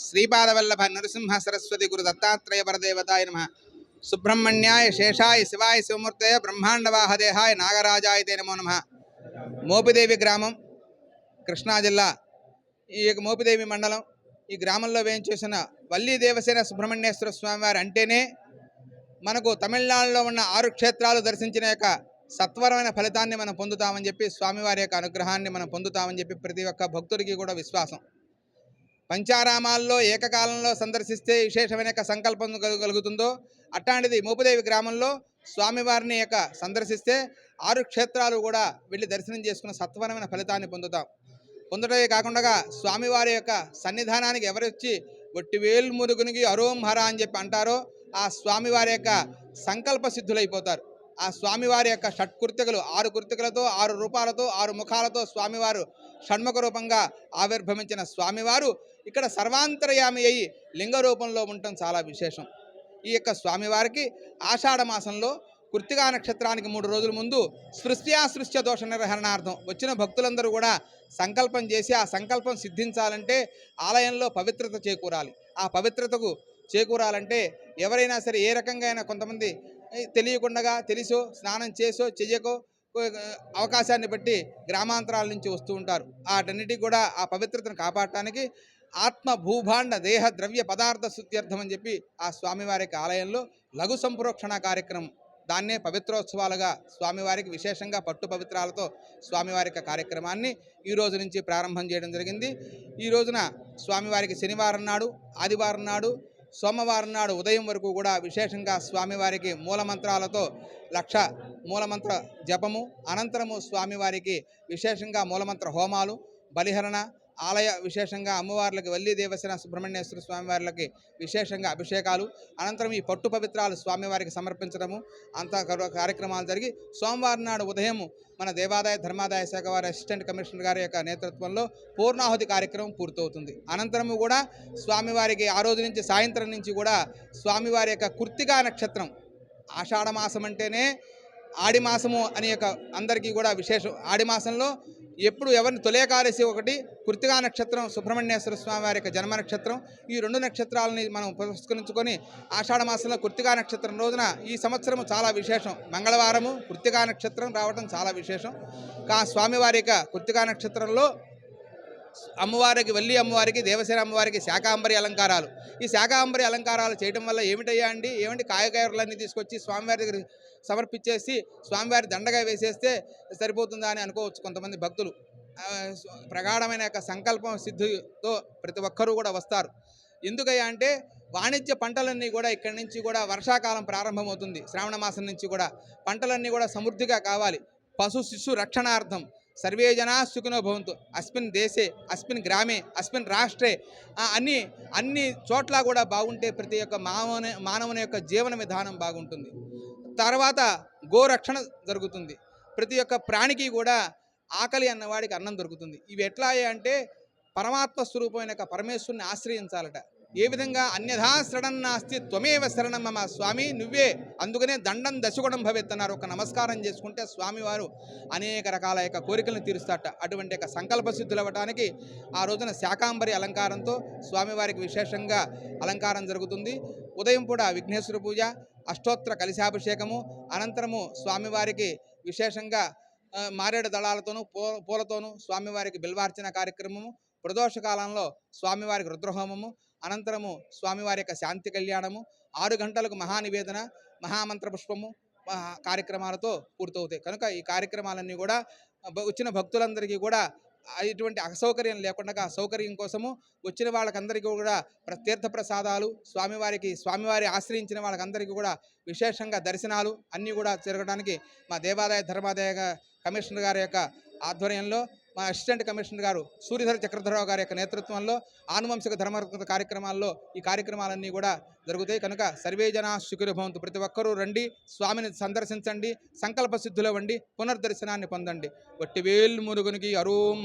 శ్రీపాదవల్లభ నరసింహ సరస్వతి గురు దత్తాత్రేయ పరదేవతాయ నమః. సుబ్రహ్మణ్యాయ శేషాయ శివాయ శివమూర్తయ బ్రహ్మాండవాహదేహాయ నాగరాజాయ తే నమో నమః. మోపిదేవి గ్రామం, కృష్ణా జిల్లా. ఈ యొక్క మోపిదేవి మండలం, ఈ గ్రామంలో వేయించేసిన వల్లీ దేవసేన సుబ్రహ్మణ్యేశ్వర స్వామివారి అంటేనే మనకు తమిళనాడులో ఉన్న 6 క్షేత్రాలు దర్శించిన యొక్క సత్వరమైన ఫలితాన్ని మనం పొందుతామని చెప్పి, స్వామివారి యొక్క అనుగ్రహాన్ని మనం పొందుతామని చెప్పి ప్రతి ఒక్క భక్తుడికి కూడా విశ్వాసం. పంచారామాల్లో ఏకకాలంలో సందర్శిస్తే విశేషమైన సంకల్పం కలుగుతుందో అట్లాంటిది మోపిదేవి గ్రామంలో స్వామివారిని యొక్క సందర్శిస్తే 6 క్షేత్రాలు కూడా వెళ్ళి దర్శనం చేసుకున్న సత్వరమైన ఫలితాన్ని పొందడమే కాకుండా స్వామివారి యొక్క సన్నిధానానికి ఎవరొచ్చి ఒట్టివేలు మురుగునికి అరోం హర అని చెప్పి అంటారో ఆ స్వామివారి యొక్క సంకల్ప సిద్ధులైపోతారు. ఆ స్వామివారి యొక్క షట్కృత్యకులు 6 కృత్యకులతో 6 రూపాలతో 6 ముఖాలతో స్వామివారు షణ్ముఖ రూపంగా ఆవిర్భవించిన స్వామివారు ఇక్కడ సర్వాంతర్యామి అయి లింగ రూపంలో ఉండటం చాలా విశేషం. ఈ యొక్క స్వామివారికి ఆషాఢ మాసంలో కృత్తికా నక్షత్రానికి 3 రోజుల ముందు సృష్ట్యాసృష్ట్య దోష నిర్వహణార్థం వచ్చిన భక్తులందరూ కూడా సంకల్పం చేసి ఆ సంకల్పం సిద్ధించాలంటే ఆలయంలో పవిత్రత చేకూరాలి. ఆ పవిత్రతకు చేకూరాలంటే ఎవరైనా సరే ఏ రకంగా అయినా కొంతమంది తెలియకుండా తెలిసో స్నానం చేసో చెయ్యకో అవకాశాన్ని బట్టి గ్రామాంతరాల నుంచి వస్తూ ఉంటారు. వాటన్నిటికీ కూడా ఆ పవిత్రతను కాపాడటానికి ఆత్మ భూభాండ దేహ ద్రవ్య పదార్థ శుద్ధ్యర్థం అని చెప్పి ఆ స్వామివారికి ఆలయంలో లఘు సంప్రోక్షణ కార్యక్రమం, దాన్నే పవిత్రోత్సవాలుగా స్వామివారికి విశేషంగా పట్టు పవిత్రాలతో స్వామివారికి కార్యక్రమాన్ని ఈ రోజు నుంచి ప్రారంభం చేయడం జరిగింది. ఈ రోజున స్వామివారికి శనివారం నాడు, ఆదివారం నాడు, సోమవారం నాడు ఉదయం వరకు కూడా విశేషంగా స్వామివారికి మూలమంత్రాలతో 1,00,000 మూలమంత్ర జపము, అనంతరము స్వామివారికి విశేషంగా మూలమంత్ర హోమాలు, బలిహరణ, ఆలయ విశేషంగా అమ్మవార్లకి వల్లీ దేవసేన సుబ్రహ్మణ్యేశ్వర స్వామివార్లకి విశేషంగా అభిషేకాలు, అనంతరం ఈ పట్టు పవిత్రాలు స్వామివారికి సమర్పించడము అంతా కార్యక్రమాలు జరిగి సోమవారం నాడు ఉదయం మన దేవాదాయ ధర్మాదాయ శాఖ వారి అసిస్టెంట్ కమిషనర్ గారి యొక్క నేతృత్వంలో పూర్ణాహుతి కార్యక్రమం పూర్తవుతుంది. అనంతరము కూడా స్వామివారికి ఆ రోజు నుంచి సాయంత్రం నుంచి కూడా స్వామివారి యొక్క కృత్తికా నక్షత్రం, ఆషాఢ మాసం అంటేనే ఆడి మాసము అనే యొక్క అందరికీ కూడా విశేషం. ఆడి మాసంలో ఎప్పుడు ఎవరిని తొలేకాదశి ఒకటి, కృత్తికా నక్షత్రం సుబ్రహ్మణ్యేశ్వర స్వామి వారి యొక్క జన్మ నక్షత్రం, ఈ 2 నక్షత్రాలని మనం పురస్కరించుకొని ఆషాఢ మాసంలో కృత్తికా నక్షత్రం రోజున ఈ సంవత్సరం చాలా విశేషం. మంగళవారము కృత్తికా నక్షత్రం రావడం చాలా విశేషం. స్వామివారి యొక్క కృత్తికా నక్షత్రంలో అమ్మవారికి, వల్లి అమ్మవారికి, దేవసేన అమ్మవారికి శాకాంబరి అలంకారాలు. ఈ శాకాంబరి అలంకారాలు చేయడం వల్ల ఏమిటయ్యా అండి, కాయగూరలన్నీ తీసుకొచ్చి స్వామివారి దగ్గర సమర్పించేసి స్వామివారి దండగా వేసేస్తే సరిపోతుందా అని అనుకోవచ్చు కొంతమంది భక్తులు. ప్రగాఢమైన యొక్క సంకల్పం సిద్ధితో ప్రతి ఒక్కరూ కూడా వస్తారు. ఎందుకయ్యా అంటే వాణిజ్య పంటలన్నీ కూడా ఇక్కడి నుంచి కూడా వర్షాకాలం ప్రారంభమవుతుంది. శ్రావణ మాసం నుంచి కూడా పంటలన్నీ కూడా సమృద్ధిగా కావాలి. పశు శిశు రక్షణార్థం సర్వే జనా సుఖినో భవంతు అస్మిన్ దేశే అస్మిన్ గ్రామే అస్మిన్ రాష్ట్రే అన్ని చోట్ల కూడా బాగుంటే ప్రతి ఒక్క మానవుని యొక్క జీవన విధానం బాగుంటుంది. తర్వాత గోరక్షణ జరుగుతుంది. ప్రతి ఒక్క ప్రాణికి కూడా ఆకలి అన్నవాడికి అన్నం దొరుకుతుంది. ఇవి ఎట్లా అంటే పరమాత్మ స్వరూపమైన పరమేశ్వరుని ఆశ్రయించాలట. ఏ విధంగా అన్యథా శరణన్నాస్తి త్వమేవ శరణం మమ, స్వామి నువ్వే, అందుకనే దండం దశగుణం భవేత్ అన్నారు. ఒక నమస్కారం చేసుకుంటే స్వామివారు అనేక రకాల యొక్క కోరికలను తీరుస్తాట. అటువంటి యొక్క సంకల్ప సిద్ధులు అవ్వడానికి ఆ రోజున శాకాంబరి అలంకారంతో స్వామివారికి విశేషంగా అలంకారం జరుగుతుంది. ఉదయం కూడా విఘ్నేశ్వర పూజ, అష్టోత్తర కలశాభిషేకము, అనంతరము స్వామివారికి విశేషంగా మారేడు దళాలతోనూ పూలతోనూ స్వామివారికి బిల్వార్చన కార్యక్రమము, ప్రదోష కాలంలో స్వామివారికి రుద్రహోమము, అనంతరము స్వామివారి యొక్క శాంతి కళ్యాణము, 6 గంటలకు మహానివేదన, మహామంత్ర పుష్పము కార్యక్రమాలతో పూర్తవుతాయి. కనుక ఈ కార్యక్రమాలన్నీ కూడా వచ్చిన భక్తులందరికీ కూడా ఇటువంటి అసౌకర్యం లేకుండా సౌకర్యం కోసము వచ్చిన వాళ్ళకందరికీ కూడా తీర్థ ప్రసాదాలు, స్వామివారి ఆశ్రయించిన వాళ్ళకందరికీ కూడా విశేషంగా దర్శనాలు అన్నీ కూడా జరగడానికి మా దేవాదాయ ధర్మాదాయ కమిషనర్ గారి యొక్క ఆధ్వర్యంలో, మా అసిస్టెంట్ కమిషనర్ గారు సూర్యధర చక్రధరరావు గారి యొక్క నేతృత్వంలో ఆనువంశిక ధర్మ కార్యక్రమాల్లో ఈ కార్యక్రమాలన్నీ కూడా జరుగుతాయి. కనుక సర్వే జనా సుఖినో భవంతు, ప్రతి ఒక్కరూ రండి, స్వామిని సందర్శించండి, సంకల్ప సిద్ధులవ్వండి, పునర్దర్శనాన్ని పొందండి. ఒట్టివేలు మురుగునికి అరోం